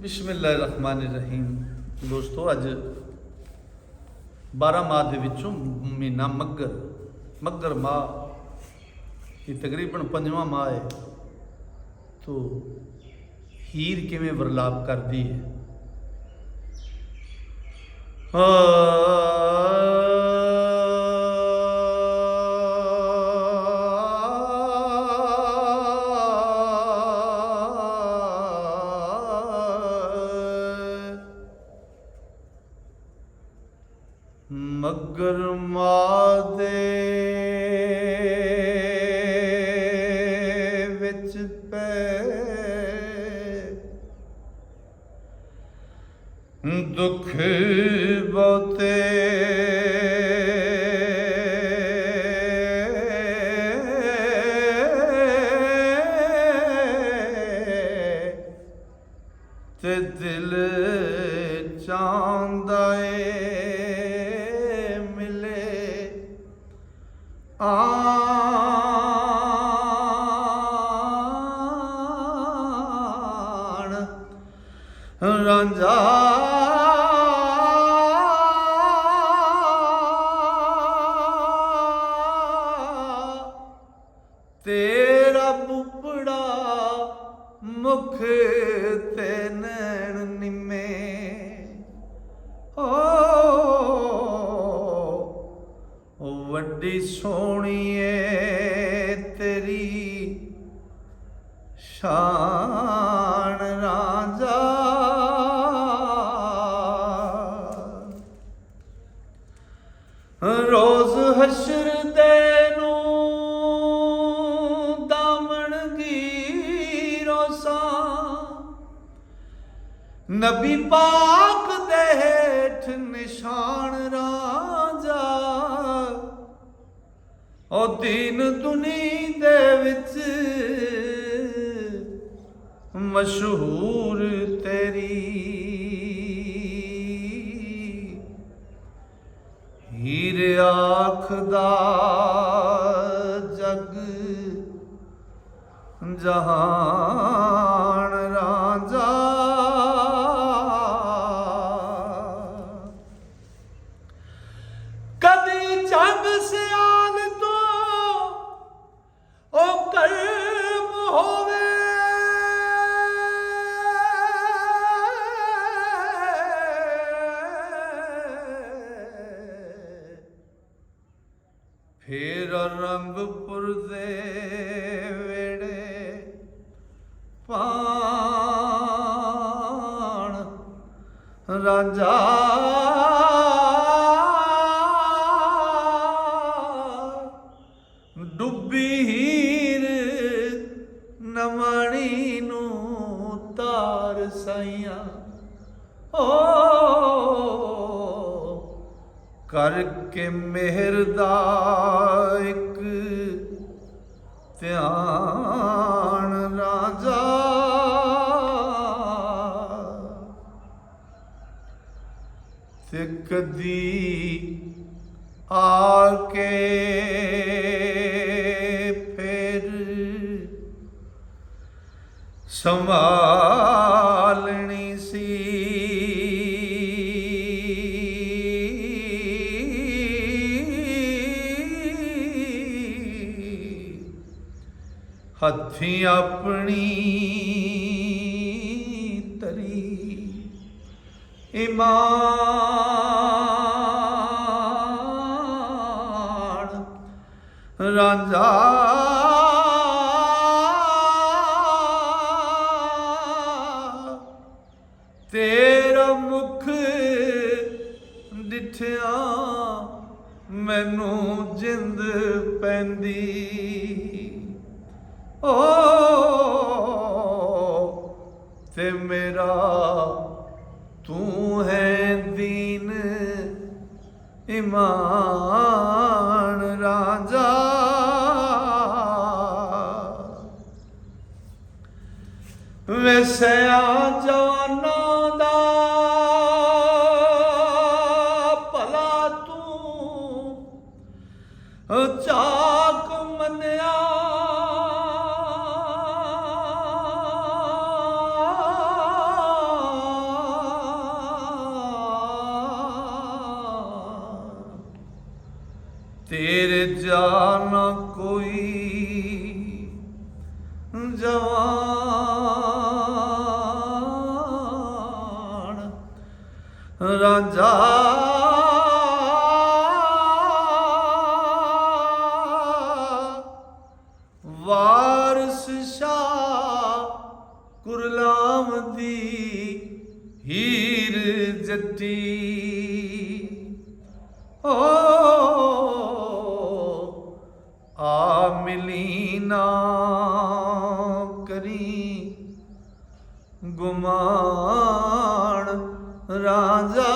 बिस्मिल्लाहिर्रहमानिर्रहीम। दोस्तों, अज 12 माह के विचों महीना मगर माह ये तकरीबन 5वां माह है। तो हीर किवें वरलाप करती है। मगर मां दे विच पै दुख बहुते ते दिल चांदा आण रांझा तेरा बुपड़ा मुख ते नैन निमे वड्डी सोहणीए तेरी शान रांझा। रोज हशर दे नूं दामन गीरो सां नबी पाक दे हेठ निशान रांझा। ओ दीन दुनी दे विच मशहूर तेरी हीर आखदा जग जहान रांझा। कदी जग सियाल तो ओ कर्म होवे फिर रंगपुर दे वेड़े पाण रांझा। डुब्बी हीर नवाणी नूं तार साइया ओ करके मेहर दा इक ध्यान रांझा। ते कदी आके फिर संभालनी सी हथी अपनी तरी ईमान रांझा। तेरा मुख डिठिया मैनू जिंद पैंदी ओ ते मेरा तू है दीन ईमान रांझा। वैसया जाना दा भला तू चाक मनिया तेरे जाना कोई जवान राजा वारस शाह कुरलाम दी हीर जट्टी ओ आ मिली ना करी गुमान राजा